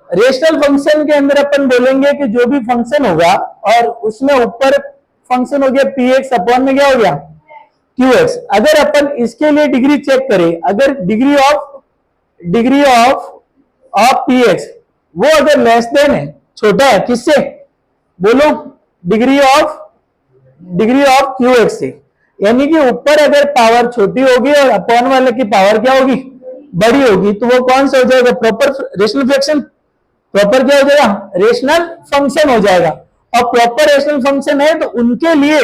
Rational function के अंदर अपन बोलेंगे कि जो भी फंक्शन होगा और उसमें ऊपर फंक्शन हो गया पी एक्स, अपॉन में क्या हो गया क्यू एक्स। अगर अपन इसके लिए डिग्री चेक करें, अगर डिग्री ऑफ पी एक्स वो अगर लेस देन है, छोटा है किससे, बोलो डिग्री ऑफ क्यू एक्स से, यानी कि ऊपर अगर पावर छोटी होगी और अपॉन वाले की पावर क्या होगी, बड़ी होगी, तो वो कौन सा हो जाएगा, प्रॉपर रेशनल फ्रैक्शन, प्रॉपर क्या हो जाएगा, रेशनल फंक्शन हो जाएगा। और प्रॉपर रेशनल फंक्शन है तो उनके लिए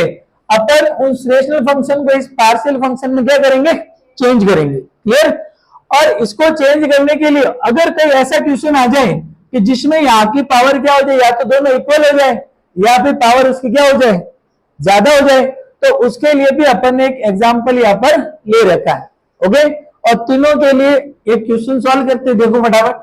अपन उस रेशनल फंक्शन को इस पार्शियल फंक्शन में क्या करेंगे, चेंज करेंगे। क्लियर। और इसको चेंज करने के लिए अगर कोई ऐसा क्वेश्चन आ जाए कि जिसमें यहाँ की पावर क्या हो जाए, या तो दोनों इक्वल हो जाए या फिर पावर उसकी क्या हो जाए, ज्यादा हो जाए, तो उसके लिए भी अपन ने एक एग्जाम्पल यहाँ पर ले रखा है। ओके, और तीनों के लिए एक क्वेश्चन सॉल्व करते हैं। देखो फटाफट,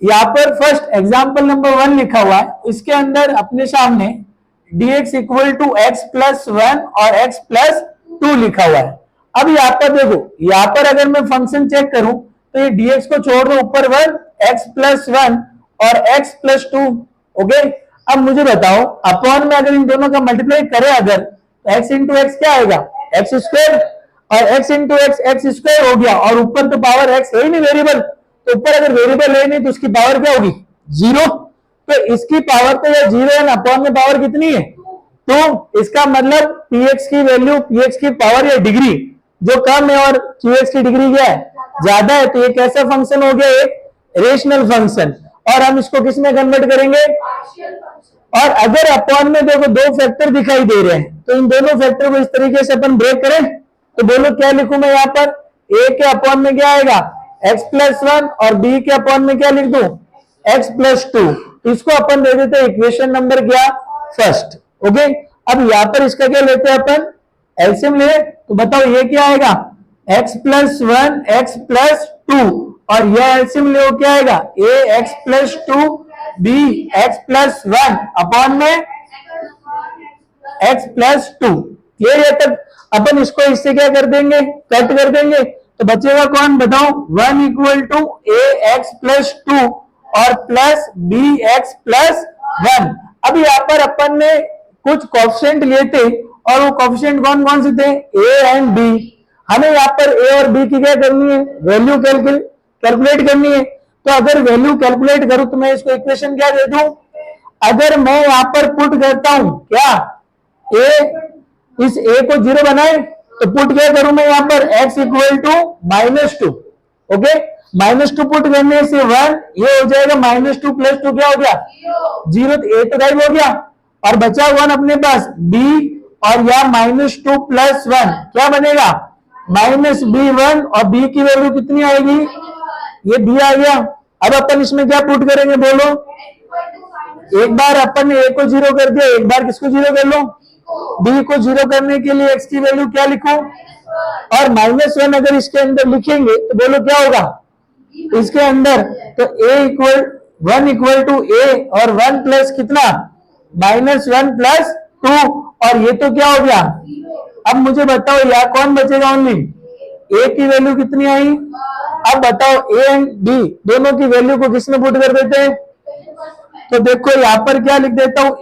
यहाँ पर फर्स्ट एग्जाम्पल नंबर 1 लिखा हुआ है, इसके अंदर अपने सामने dx equal to x plus 1 और x प्लस 2 लिखा हुआ है। अब यहाँ पर देखो, यहाँ पर अगर मैं फंक्शन चेक करूं तो ये dx को छोड़ दो, ऊपर 1, x प्लस 1 और x प्लस 2। ओके, अब मुझे बताओ अपॉन में अगर इन दोनों का मल्टीप्लाई करें अगर, तो x इंटू एक्स क्या आएगा, एक्स स्क्वायर, और x into x x square हो गया, और ऊपर तो पावर x है ही नहीं वेरिएबल, तो ऊपर अगर वेरिएबल है नहीं तो उसकी पावर क्या होगी, 0। तो इसकी पावर तो ये 0 है, अपॉन में पावर कितनी है, तो इसका मतलब px की वैल्यू, px की पावर या डिग्री जो कम है और qx की डिग्री क्या है, ज्यादा है, तो ये कैसा फंक्शन हो गया, एक रेशनल फंक्शन। और हम इसको किस में कन्वर्ट करेंगे, और अगर अपॉन में देखो दो फैक्टर दिखाई दे रहे हैं, तो इन दोनों फैक्टर को इस तरीके से अपन ब्रेक करें, तो बोलो क्या लिखूं मैं यहाँ पर, a के अपॉन में क्या आएगा, x प्लस 1, और b के अपॉन में क्या लिख दूं, x प्लस 2। इसको अपन दे देते हैं इक्वेशन नंबर क्या, फर्स्ट। ओके, अब यहाँ पर इसका क्या लेते हैं अपन, एलसीएम ले, तो बताओ ये क्या आएगा, x प्लस 1 x प्लस 2, और यह एलसीएम ले क्या आएगा, a x plus 2 b x plus 1 upon में x प्लस 2। क्लियर है। तक अपन इसको इससे क्या कर देंगे, कट कर देंगे, तो बचेगा कौन बताओ, 1 equal to a x plus 2 और प्लस b x प्लस 1। अब यहाँ पर अपन ने कुछ कोएफिशिएंट लिए थे, और वो कोएफिशिएंट कौन कौन से थे, a एंड b। हमें यहाँ पर a और b की क्या करनी है, वैल्यू कैलकुलेट करनी है। तो अगर वैल्यू कैलकुलेट करूं तो मैं इसको इक्वेशन क्या दे दूं, अगर मैं यहाँ पर पुट करता हूं क्या, a, इस a को 0 बनाए, तो पुट क्या करूं मैं यहाँ पर, x equal to -2। Okay, -2 put करने से 1, ये हो जाएगा -2 प्लस 2 क्या हो गया, 0, तो a तो गायब हो गया, और बचा 1 अपने पास b, और यहाँ -2 प्लस 1 क्या बनेगा, -b1, और b की वैल्यू कितनी आएगी, ये b आ गया। अब अपन इसमें क्या पुट करेंगे बोलो, एक बार अपन ने a को 0 कर दिया, एक बार किसको 0 कर लो, b को 0 करने के लिए x की वैल्यू क्या लिखो, और -1 अगर इसके अंदर लिखेंगे तो बोलो क्या होगा इसके अंदर, तो a इक्वल टू a, और 1 प्लस कितना, -1 प्लस 2, और ये तो क्या हो गया। अब मुझे बताओ यहाँ कौन बचेगा, ओनली a की वैल्यू कितनी आई। अब बताओ a एंड b दोनों की वैल्यू को किसमें पुट कर देते हैं, तो देखो यहाँ पर क्या लिख देता हूं,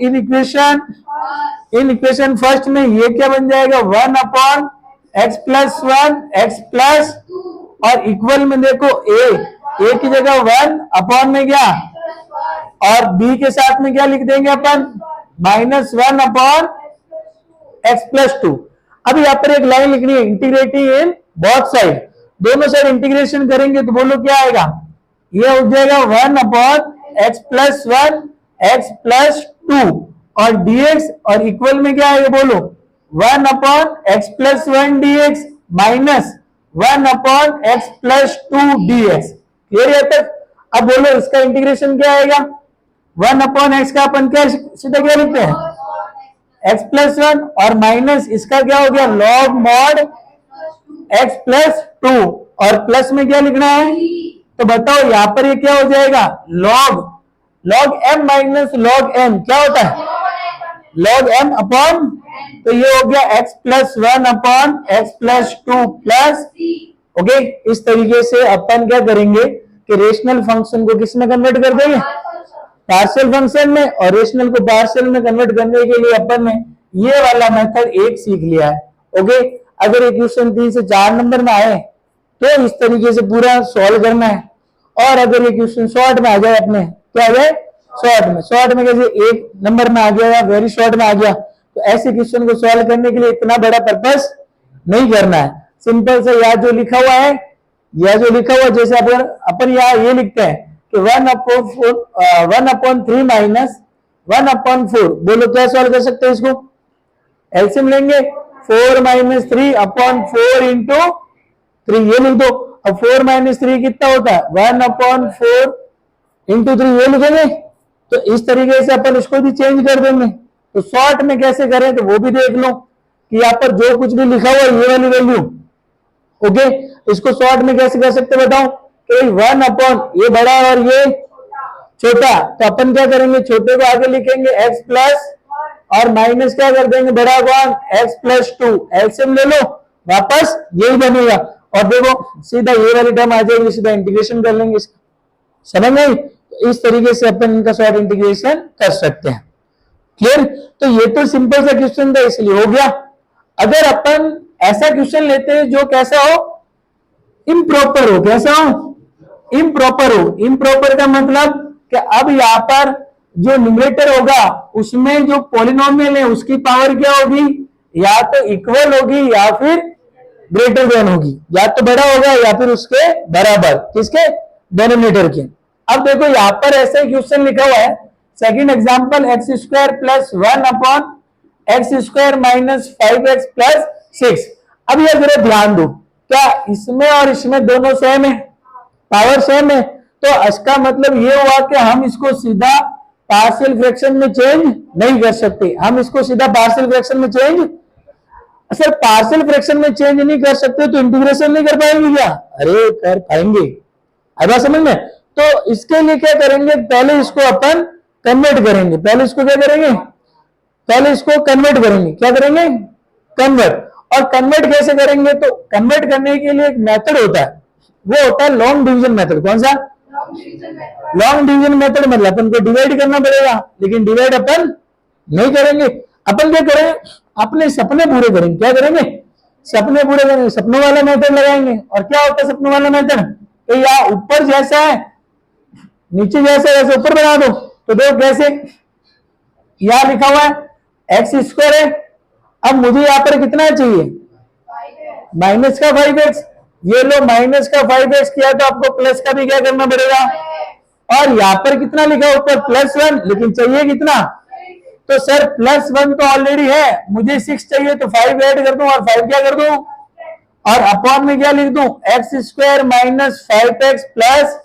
इन इक्वेशन फर्स्ट में ये क्या बन जाएगा, 1 upon x plus 1 x plus, और इक्वल में देखो a की जगह 1 अपॉन में क्या, और b के साथ में क्या लिख देंगे अपन, -1 अपॉन x प्लस 2। अब यहाँ पर एक लाइन लिखनी है, इंटीग्रेटिंग इन बोथ साइड, दोनों साइड इंटीग्रेशन करेंगे तो बोलो क्या आएगा, ये हो जाएगा 1 upon x plus 1 x plus 2, और dx, और इक्वल में क्या आएगा बोलो, 1 upon x plus 1 dx minus 1 upon x plus 2 dx। Clear है तक। अब बोलो इसका इंटीग्रेशन क्या आएगा, 1 अपॉन x का अपन क्या सीधा क्या लिखते हैं, x प्लस 1, और माइनस इसका क्या हो गया, लॉग मॉड x प्लस 2, और प्लस में क्या लिखना है, तो बताओ यहाँ पर ये क्या हो जाएगा, log m minus log m क्या होता है, लॉग m अपॉन, तो ये हो गया x plus 1 upon x plus 2 plus. Okay, इस तरीके से अपन क्या करेंगे कि रेशनल फंक्शन को किस में कन्वर्ट कर देंगे, पार्शियल फंक्शन में और रेशनल को पार्शियल में कन्वर्ट करने के लिए अपन ने ये वाला मेथड एक सीख लिया है। ओके, अगर ये क्वेश्चन 3 से 4 नंबर में आए तो इस तरीके से पूरा सॉल्व करना है, और अगर ये क्वेश्चन शॉर्ट में आ जाए, अपने क्या आ जाए शॉर्ट में कैसे 1 नंबर में आ गया या वेरी शॉर्ट में आ गया, तो ऐसे क्वेश्चन को सॉल्व करने के लिए इतना बड़ा पर्पस नहीं करना है। सिंपल से यहाँ जो लिखा हुआ है, जैसे अपन यहाँ ये लिखते हैं कि 1/3 माइनस 1/4, बोलो क्या सॉल्व कर सकते हैं इसको? एलसीएम लेंगे, 4 - 3/4 इंटू 3, ये लिख दो। अब 4 - 3 कितना होता है? 1/4 इंटू 3, ये लिखेंगे। तो इस तरीके से अपन इसको भी चेंज कर देंगे। तो शॉर्ट में कैसे करें तो वो भी देख लो कि यहाँ पर जो कुछ भी लिखा हुआ है ये वाली वैल्यू। ओके, इसको शॉर्ट में कैसे कर सकते बताओ कि 1 ये बड़ा और ये छोटा, तो अपन क्या करेंगे, छोटे को आगे लिखेंगे x प्लस और माइनस क्या कर देंगे, बड़ा कौन, x+2। एलसीएम ले लो, वापस यही बनेगा। और देखो सीधा ये वाली टर्म आ जाएगी, सीधा इंटीग्रेशन कर लेंगे इसका। समझ गए? तो इस तरीके से अपन इनका शॉर्ट इंटीग्रेशन कर सकते हैं। क्लियर? तो ये तो सिंपल सा क्वेश्चन था, इसलिए हो गया। अगर अपन ऐसा क्वेश्चन लेते हैं जो कैसा हो, इम्प्रॉपर हो। कैसा हो? इम्प्रॉपर हो। इम्प्रॉपर का मतलब कि अब यहाँ पर जो न्यूमरेटर होगा उसमें जो पॉलिनोमियल है उसकी पावर क्या होगी, या तो इक्वल होगी या फिर ग्रेटर देन होगी, या तो बड़ा होगा या फिर उसके बराबर, किसके, डिनोमिनेटर के। अब देखो यहाँ पर ऐसा ही क्वेश्चन लिखा हुआ है, second example x² + 1/x² - 5x + 6। अब ये जरा ध्यान दो, क्या इसमें और इसमें दोनों सेम है, पावर सेम है, तो इसका मतलब ये हुआ कि हम इसको सीधा पार्शियल फ्रैक्शन में चेंज नहीं कर सकते। हम इसको सीधा पार्शियल फ्रैक्शन में चेंज, सर पार्शियल फ्रैक्शन में चेंज नहीं कर सकते तो इंटीग्रेशन नहीं कर पाएंगे क्या? अरे कर पाएंगे। अब बात समझ में? तो इसके लिए क्या करेंगे, पहले इसको अपन कन्वर्ट करेंगे। पहले इसको क्या करेंगे, पहले इसको कन्वर्ट करेंगे। क्या करेंगे? कन्वर्ट। और कन्वर्ट कैसे करेंगे, तो कन्वर्ट करने के लिए एक मेथड होता है, वो होता है लॉन्ग डिवीजन मेथड। कौन सा? Long division method. मतलब अपन को डिवाइड करना पड़ेगा, लेकिन डिवाइड अपन नहीं करेंगे। अपन क्या करें, अपने सपने पूरे करेंगे। क्या करेंगे? सपने पूरे करेंगे, सपनों वाला मेथड लगाएंगे। और क्या होता है सपनों वाला मेथड, तो यहाँ ऊपर जैसा है नीचे जैसा है, वैसे ऊपर बना दो। तो देखो कैसे, यहां लिखा हुआ है x² है, अब मुझे यहाँ पर कितना चाहिए, माइनस का 5x। ये लो माइनस का 5x किया तो आपको प्लस का भी क्या करना पड़ेगा, और यहाँ पर कितना लिखा ऊपर +1, लेकिन चाहिए कितना, तो सर +1 तो ऑलरेडी है, मुझे 6 चाहिए, तो 5 ऐड कर दूं और 5 क्या कर दूं, और अपॉन में क्या लिख दूं, x² - 5x + 6।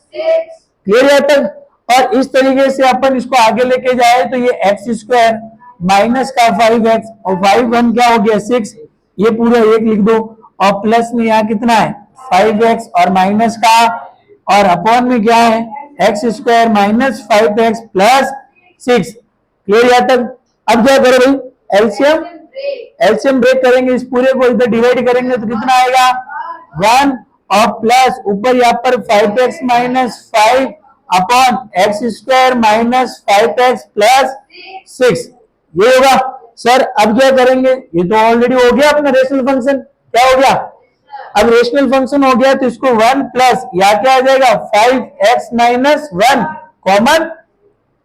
क्लियर है तक? और इस तरीके से अपन इसको आगे लेके जाए तो ये x² माइनस का 5x और 5 क्या हो गया 6, ये पूरा एक लिख दो, और प्लस में यहाँ कितना है 5x और माइनस का, और अपॉन में क्या है x² - 5x + 6। क्लियर यहाँ तक? अब क्या करो भाई, एलसीएम ब्रेक करेंगे, इस पूरे को इधर डिवाइड करेंगे तो कितना आएगा 1, और प्लस ऊपर यहाँ पर 5x - 5 अपॉन x² - 5x + 6, ये होगा। सर अब क्या करेंगे, ये तो ऑलरेडी हो गया अपना रेशनल फंक्शन। क्या हो गया, अब रेशनल फंक्शन हो गया, तो इसको 1 प्लस या क्या आ जाएगा 5x - 1 कॉमन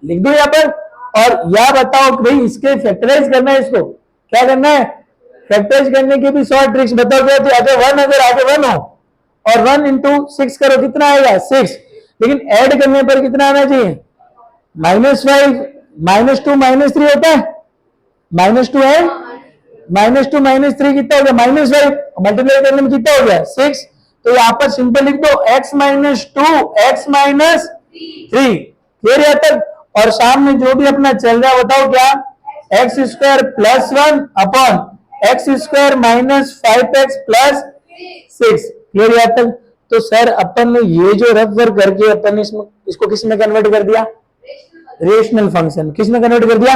लिख दो यहाँ पर। और या बताओ कि भाई इसके फैक्टराइज करना है, इसको क्या करना है, फैक्टराइज करने की भी शॉर्ट ट्रिक्स बताओ क्या थी। अगर आगे 1 हो और 1 × 6 करो कितना आएगा 6, लेकिन ऐड करने पर कितना आना चाहिए -5, -2 -3 होता है, -2 है, -2 -3 कितना हो गया -5, मल्टीप्लाई करने में कितना हो गया 6। तो यहाँ पर सिंपल लिख दो x - 2 x - 3। क्लियर है तक? और सामने जो भी अपना चल रहा है बताओ क्या, x² + 1 upon x² - 5x + 6। Clear है तक? तो सर अपन ने ये जो रफ वर्क करके अपन ने इसको किस में कन्वर्ट कर दिया, रेशनल फंक्शन। किस में कन्वर्ट कर दिया?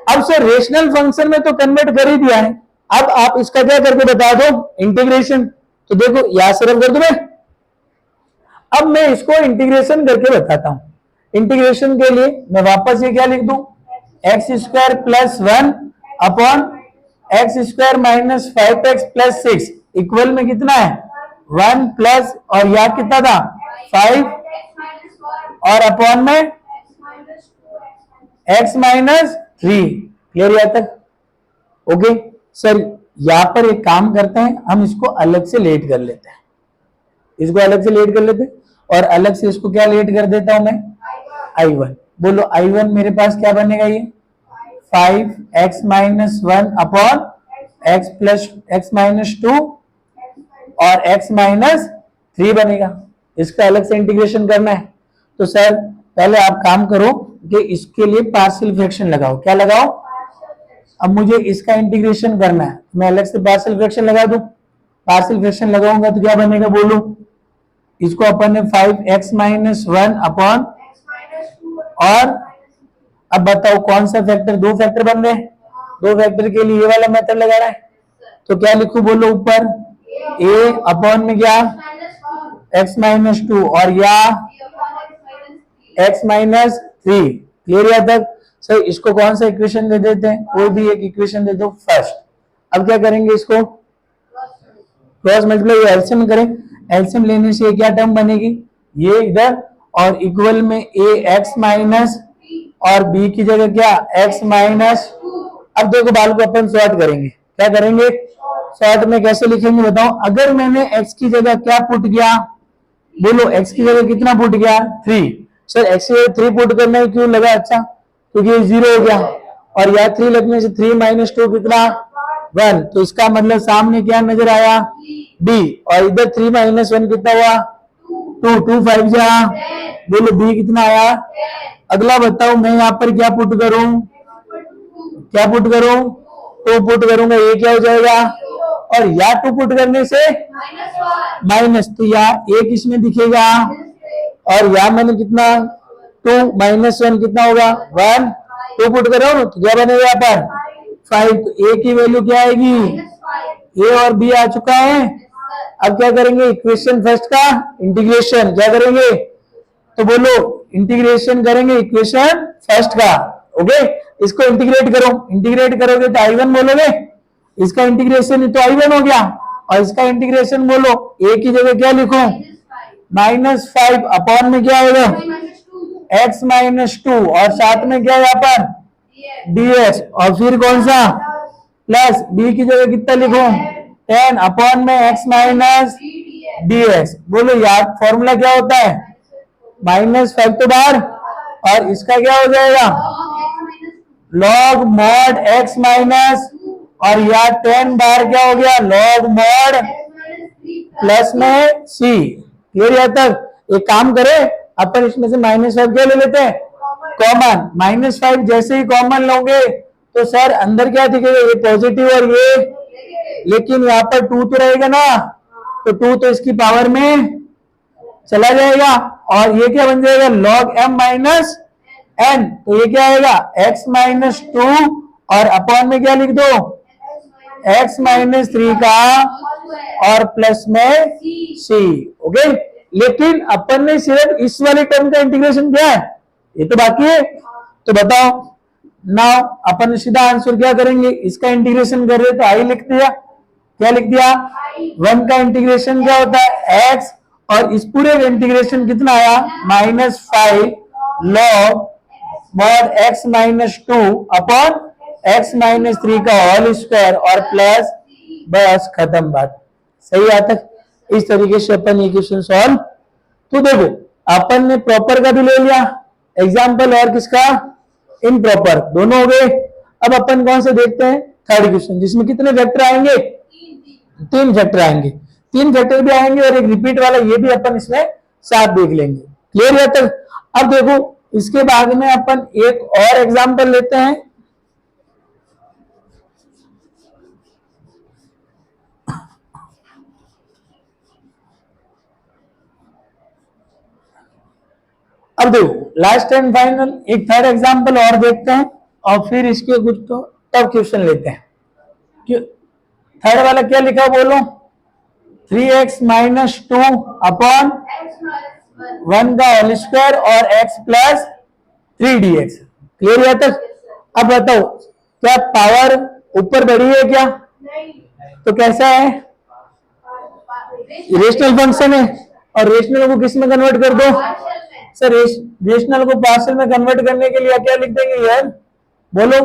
अब सर रेशनल फंक्शन में तो कन्वर्ट कर ही दिया है, अब आप इसका क्या करके बता दो, इंटीग्रेशन। तो देखो यहां से रफ कर दो मैं, अब मैं इसको इंटीग्रेशन करके बताता हूं। इंटीग्रेशन के लिए मैं वापस ये क्या लिख दूं, x square plus 1 upon x square minus 5x plus 6 equal में कितना है 1 प्लस और यहाँ कितना था 5 और अपॉन में x माइनस 3। क्लियर यहाँ तक? ओके सर, यहां पर एक काम करते हैं, हम इसको अलग से लेट कर लेते हैं, इसको अलग से लेट कर लेते हैं और अलग से इसको क्या लेट कर देता हूं मैं I1। बोलो I1 मेरे पास क्या बनेगा, ये 5x minus 1 upon x plus x minus 2 और x माइनस 3 बनेगा। इसका अलग से इंटीग्रेशन करना है तो सर पहले आप काम करो कि इसके लिए पार्शियल फ्रैक्शन लगाओ। क्या लगाओ? अब मुझे इसका इंटीग्रेशन करना है, मैं अलग से पार्शियल फ्रैक्शन लगा दूं। पार्शियल फ्रैक्शन लगाऊंगा तो क्या बनेगा बोलो, इसको अपन ने 5x माइनस 1 अपॉन और अब बताओ कौन सा फैक्टर, दो फैक्टर बन रहे हैं, दो फैक्टर के लिए ये वाला मेथड लगाना है तो क्या लिखूं बोलो, ऊपर a अपॉन में क्या x माइनस 2 और या x माइनस 3। क्लियर यहाँ तक? सर इसको कौन सा इक्वेशन दे देते हैं, कोई भी एक इक्वेशन दे दो फर्स्ट। अब क्या करेंगे, इसको क्रॉस मल्टीप्लाई एलसीएम करें, एलसीएम लेने से क्या टर्म बनेगी, ये इधर और इक्वल में a x माइनस और b की जगह क्या x माइनस। अब देखो बाल को अपन सॉर्ट करेंगे, क्या करेंगे सॉर्ट में कैसे लिखेंगे बताओ। अगर मैंने x की जगह क्या पुट किया बोलो, x की जगह कितना पुट किया 3। सर x की जगह 3 पुट करना है क्यों लगा, अच्छा क्योंकि ये 0 हो गया और यहाँ 3 लगने से 3 माइनस 2 कितना 1, तो इसका मतलब सामने क्या नजर आया b और इधर 3 माइनस 1 कितना हुआ 2, 2 5 जा बोलो b कितना आया। अगला बताओ मैं यहाँ पर क्या पुट करूं, क्या पुट करूं, 2 पुट करूंगा, ये क्या हो जाएगा और या 2 पुट करने से माइनस, तो या एक इसमें दिखेगा और या मैंने कितना 2 माइनस 1 कितना होगा 1, 2 पुट कर रहा हूं तो क्या बनेगा यहाँ पर 5, तो a की वैल्यू क्या आएगी, a और b आ चुका है। अब क्या करेंगे, इक्वेशन फर्स्ट का इंटीग्रेशन क्या करेंगे, तो बोलो इंटीग्रेशन करेंगे इक्वेशन फर्स्ट का। ओके, इसको इंटीग्रेट करो, इंटीग्रेट करोगे तो I1 बोलोगे, इसका इंटीग्रेशन तो I1 हो गया और इसका इंटीग्रेशन बोलो a की जगह क्या लिखो -5 अपॉन में क्या होगा x माइनस 2 और साथ में क्या यहाँ पर dx और फिर कौन सा प्लस b की जगह कितना लिखो 10 अपॉन में x माइनस dx। बोलो यार फॉर्मूला क्या होता है -5 तो बाहर और इसका क्या हो जाएगा लॉग मॉड x माइनस और या 10 बार क्या हो गया लॉग मॉड प्लस में c। क्लियर यहाँ तक? एक काम करें अपन इसमें से -5 क्या ले लेते हैं कॉमन, -5 जैसे ही कॉमन लोगे तो सर अंदर क्या दिखेगा ये पॉजिटिव और ये, लेकिन यहाँ पर 2 तो रहेगा ना, तो 2 तो इसकी पावर में चला जाएगा और ये क्या बन जाएगा log m माइनस n, तो ये क्या आएगा x माइनस 2 और अपॉन में क्या लिख दो x माइनस 3 का और प्लस में c। ओके, लेकिन अपन ने सिर्फ इस वाले टर्म का इंटीग्रेशन किया है, ये तो बाकी है, तो बताओ नाउ अपन सीधा आंसर क्या करेंगे, इसका इंटीग्रेशन कर रहे तो आई लिख दिया, क्या लिख दिया 1 का इंटीग्रेशन क्या होता है x और इस पूरे का इंटीग्रेशन कितना आया -5 log mod x minus 2 upon x minus 3 का होल स्क्वायर और प्लस, बस खत्म बात। सही आता है? इस तरीके से अपन ये क्वेश्चन सॉल्व। तो देखो अपन ने प्रॉपर का भी ले लिया एग्जाम्पल और किसका इम्प्रॉपर, दोनों हो गए। अब अपन कौन से देखते हैं थर्ड क्वेश्चन, जिसमें कितने फैक्टर आएंगे 3 फैक्टर आएंगे, 3 फैक्टर भी आएंगे और एक रिपीट वाला ये भी अपन इसमें साथ देख लेंगे। क्लियर है तक? अब देखो इसके बाद में अपन एक और एग्जाम्पल लेते हैं। अब देखो लास्ट एंड फाइनल एक थर्ड एग्जांपल और देखते हैं और फिर इसके कुछ तो टफ क्वेश्चन लेते हैं। थर्ड वाला क्या लिखा बोलो 3x माइनस 2 अपॉन 1 का होल स्क्वायर और x प्लस 3dx। क्लियर है तक? अब बताओ क्या पावर ऊपर बढ़ी है क्या? तो कैसा है? रेशनल फंक्शन है। और रेशनल को किस में कन्वर्ट कर दो? सर रेशनल को पार्शियल में कन्वर्ट करने के लिए क्या लिख देंगे यार? बोलो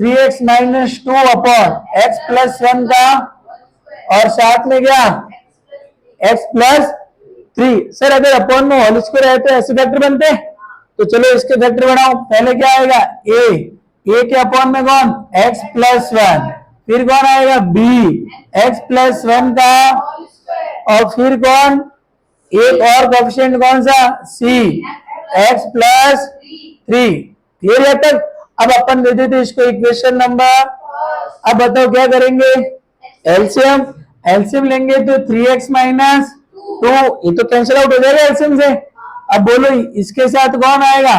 3x minus 2 upon x plus 1 का और साथ में क्या x प्लस 3। सर अगर अपॉन में होल स्क्वायर है तो ऐसे फैक्टर बनते हैं। तो चलो इसके फैक्टर बनाओ। पहले क्या आएगा? a के अपॉन में कौन? x plus 1। फिर कौन आएगा? b x प्लस 1 का और फिर कौन? एक और कोएफिशिएंट कौन सा? c x plus 3। क्लियर है तक? अब अपन दे देते इसको इक्वेशन नंबर। अब बताओ क्या करेंगे? एलसीएम। एलसीएम लेंगे तो 3x माइनस 2 ये तो कैंसिल आउट हो जाएगा एलसीएम से। अब बोलो इसके साथ कौन आएगा?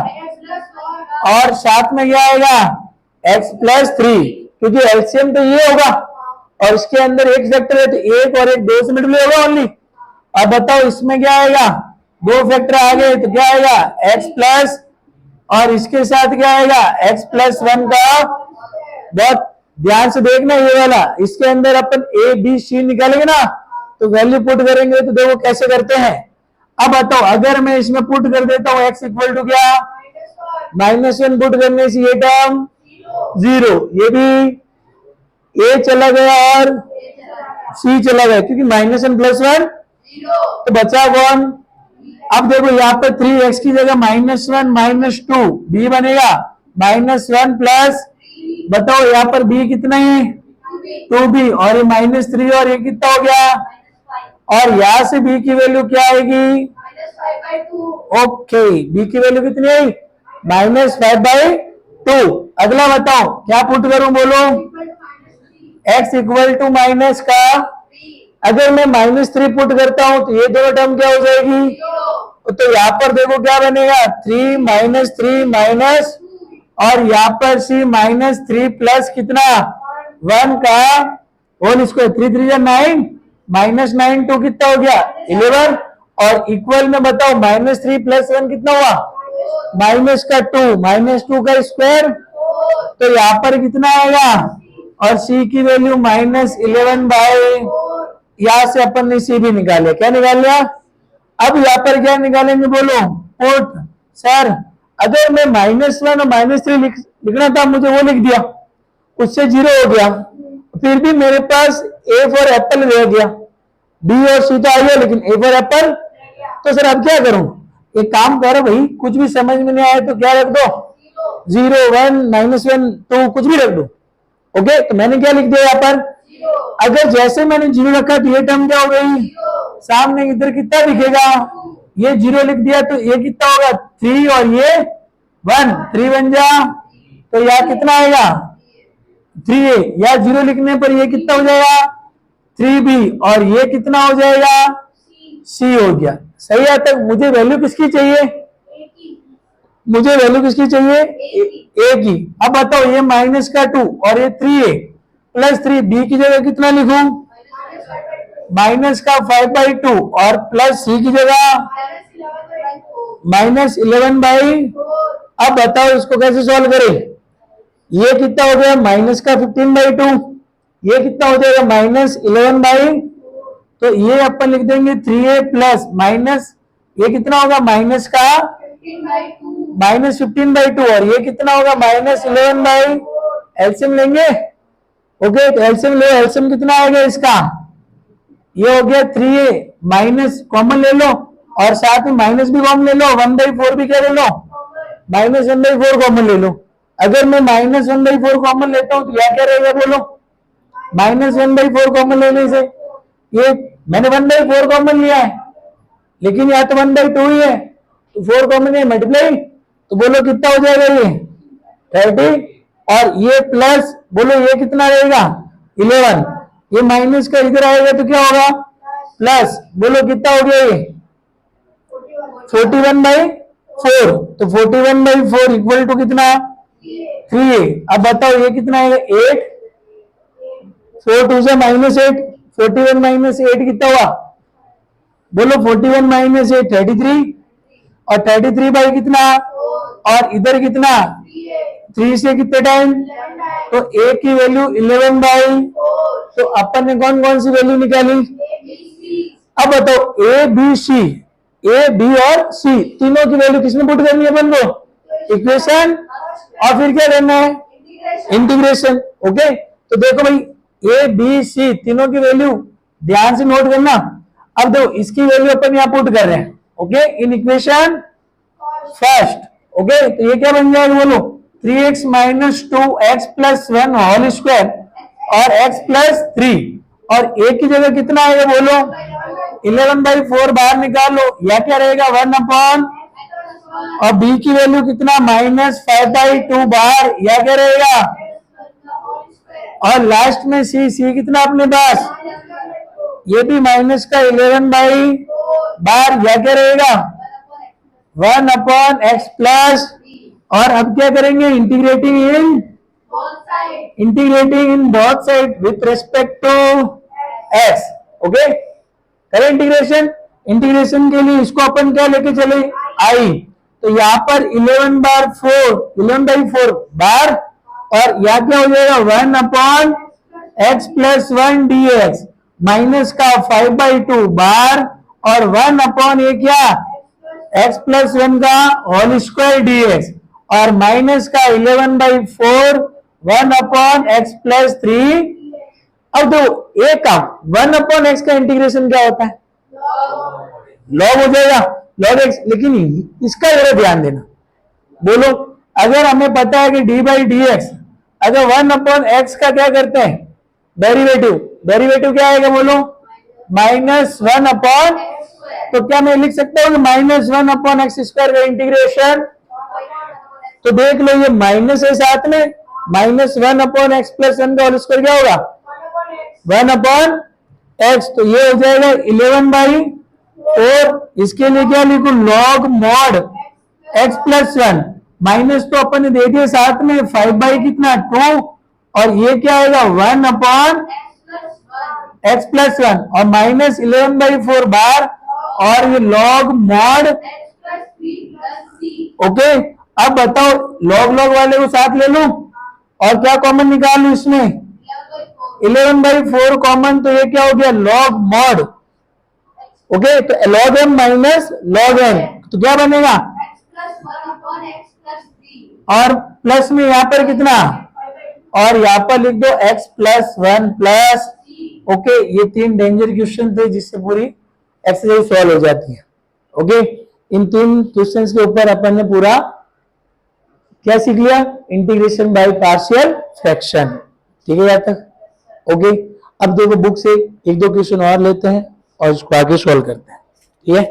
और साथ में क्या आएगा? x प्लस 3, क्योंकि एलसीएम तो ये होगा और इसके अंदर एक फैक्टर है तो एक और एक 2 से मल्टीप्लाई होगा ओनली। अब बताओ इसमें क्या आएगा? 2 फैक्टर आ गए तो क्या आएगा? x प्लस और इसके साथ क्या आएगा? x प्लस 1 का। बहुत ध्यान से देखना ये वाला। इसके अंदर अपन a b c निकालेंगे ना तो वैल्यू पुट करेंगे तो देखो कैसे करते हैं। अब बताओ अगर मैं इसमें पुट कर देता हूं x इक्वल टू क्या? -1 पुट करने से ये टर्म 0, ये भी a चला गया और c चला गया क्योंकि -1 प्लस 1 तो बचा कौन? अब देखो यहाँ पर 3x की जगह -1 माइनस 2 b बनेगा -1 प्लस। बताओ यहाँ पर b कितना है? 2b और ये -3 और ये कितना हो गया? और यहां से b की वैल्यू क्या आएगी? ओके b की वैल्यू कितनी आई? -5/2। अगला बताओ क्या पुट करूं? बोलो x इक्वल टू माइनस का। अगर मैं -3 पुट करता हूं तो ये दोनों टर्म क्या हो जाएगी? तो यहाँ पर देखो क्या बनेगा? 3 -3 माइनस और यहाँ पर c -3 प्लस कितना? 1 का होल स्क्वायर। 3 3 9 -9 2 कितना हो गया? 11 और इक्वल में बताओ -3 प्लस 1 कितना हुआ? -2 का स्क्वायर तो यहाँ पर कितना आएगा? और c की वैल्यू -11 यहां से अपन ने c भी निकाले। क्या निकाल लिया? अब यहाँ पर क्या निकालेंगे? बोलो पुट। सर अगर मैं -1 और -3 लिखना था मुझे वो लिख दिया, उससे 0 हो गया, फिर भी मेरे पास a फॉर एप्पल रह गया। b और c तो आ गया लेकिन a फॉर एप्पल। तो सर अब क्या करूं? एक काम करो भाई, कुछ भी समझ में नहीं आए तो क्या रख दो? 0 1 -1 2 कुछ भी रख दो। ओके तो मैंने क्या लिख दिया यहाँ पर? अगर जैसे मैंने 0 रखा तो ये टर्म क्या हो गई? सामने इधर कितना दिखेगा? ये 0 लिख दिया तो ये कितना होगा? 3 और ये 1 3 बन जा तो यहाँ कितना आएगा? 3a। या 0 लिखने पर ये कितना हो जाएगा? 3b और ये कितना हो जाएगा? c हो गया। सही है तक? मुझे वैल्यू किसकी चाहिए? मुझे वैल्यू किसकी चाहिए? a की। अब बताओ ये -2 और ये 3a प्लस 3 b की जगह कितना लिखूं? -5/2 और प्लस c की जगह -11/। अब बताओ इसको कैसे सॉल्व करें? ये कितना हो गया? -15/2। ये कितना हो जाएगा? -11/। तो ये अपन लिख देंगे 3a प्लस माइनस ये कितना होगा? -15/2 और ये कितना होगा? -11/। एलसीएम लेंगे। ओके तो एलसीएम लो। एलसीएम कितना आ गया इसका? ये हो गया 3a माइनस कॉमन ले लो और साथ में माइनस भी कॉमन ले लो। 1/4 भी क्या ले लो? -1/4 कॉमन ले लो। अगर मैं -1/4 कॉमन लेता हूं तो यह क्या रहेगा? बोलो -1/4 कॉमन लेने से ये मैंने 1/4 कॉमन लिया है लेकिन यहाँ तो 1/2 ही है तो 4 कॉमन है मल्टीप्लाई तो बोलो कितना हो जाएगा? ये 30 और ये प्लस बोलो ये कितना रहेगा? 11। ये माइनस का इधर आएगा तो क्या होगा? प्लस। बोलो कितना हो गया? ये 41/4 तो 41/4 इक्वल टू कितना? 3a। अब बताओ ये कितना आएगा? 8 4 2 से -8 41 - 8 कितना हुआ? बोलो 41 - 8 33 और 33 बाई कितना, और इधर कितना 3 से कितने टाइम, तो a की वैल्यू 11 बाई, तो अपन ने कौन कौन सी वैल्यू निकाली। अब बताओ A B C, A B और सी तीनों की वैल्यू किसमें पुट करनी है अपन को, इक्वेशन, और फिर क्या करना है, इंटीग्रेशन। ओके, तो देखो भाई ए बी सी तीनों की वैल्यू ध्यान से नोट करना। अब देखो इसकी वैल्यू अपन यहाँ पुट कर रहे हैं, okay, in equation first. Okay, तो ये क्या बन जाएगा बोलो, 3x minus 2x plus 1 whole square और x प्लस 3, और a की जगह कितना आएगा बोलो, 11/4 बाहर निकालो, या क्या रहेगा 1 अपॉन, और b की वैल्यू कितना -5/2 बाहर, या क्या रहेगा, और लास्ट में c कितना अपने पास, ये भी माइनस का 11 बाहर, या क्या रहेगा 1 अपॉन एक्स प्लस, और अब क्या करेंगे, integrating in both side with respect to x. Okay, करें इंटीग्रेशन। इंटीग्रेशन के लिए इसको अपन क्या लेके चले, आई, तो यहाँ पर 11/4 बार, और यहाँ क्या हो जाएगा 1 upon x plus 1 D x, minus का 5/2 बार, और 1 अपॉन ये क्या x प्लस 1 का होल स्क्वायर डी एक्स, और माइनस का 11/4 1 अपॉन एक्स प्लस 3। अब दो एक काम 1 अपॉन एक्स का इंटीग्रेशन क्या होता है, लॉग हो जाएगा, लॉग एक्स। लेकिन इसका जरा ध्यान देना, बोलो अगर हमें पता है कि डी बाई डी एक्स, अगर 1 अपॉन एक्स का क्या करते हैं डेरिवेटिव, डेरिवेटिव क्या आएगा बोलो, -1 अपॉन, तो क्या मैं लिख सकता हूँ -1 अपॉन एक्स स्क्वायर का इंटीग्रेशन, तो देख लो ये माइनस है साथ में, -1 अपॉन एक्स प्लस 1 का होल स्क्वायर क्या होगा 1 अपॉन एक्स, तो ये हो जाएगा 11/4। इसके लिए क्या लिखू, log mod x plus 1, minus तो अपन ने दे दिया साथ में 5 कितना 2, और ये क्या आएगा 1 अपॉन एक्स प्लस 1, और माइनस 11/4 बार, और ये लॉग मॉड। ओके, अब बताओ लॉग लॉग वाले को साथ ले लूं और क्या कॉमन निकाल लूं इसमें, 11/4 कॉमन, तो ये क्या हो गया लॉग मॉड। ओके, तो log m minus log n, तो क्या बनेगा, और प्लस में यहां पर कितना, और यहां पर लिख दो x प्लस 1 प्लस। ओके, ये 3 डेंजर क्वेश्चन थे जिससे पूरी एक्सरसाइज सॉल्व हो जाती है। ओके, इन 3 क्वेश्चंस के ऊपर अपन ने पूरा क्या सीख लिया, इंटीग्रेशन बाय पार्शियल फ्रैक्शन। ठीक है यहाँ तक। ओके, अब देखो बुक से 1-2 क्वेश्चन और लेते हैं और इसको आगे सॉल्व करते हैं। ठीक है।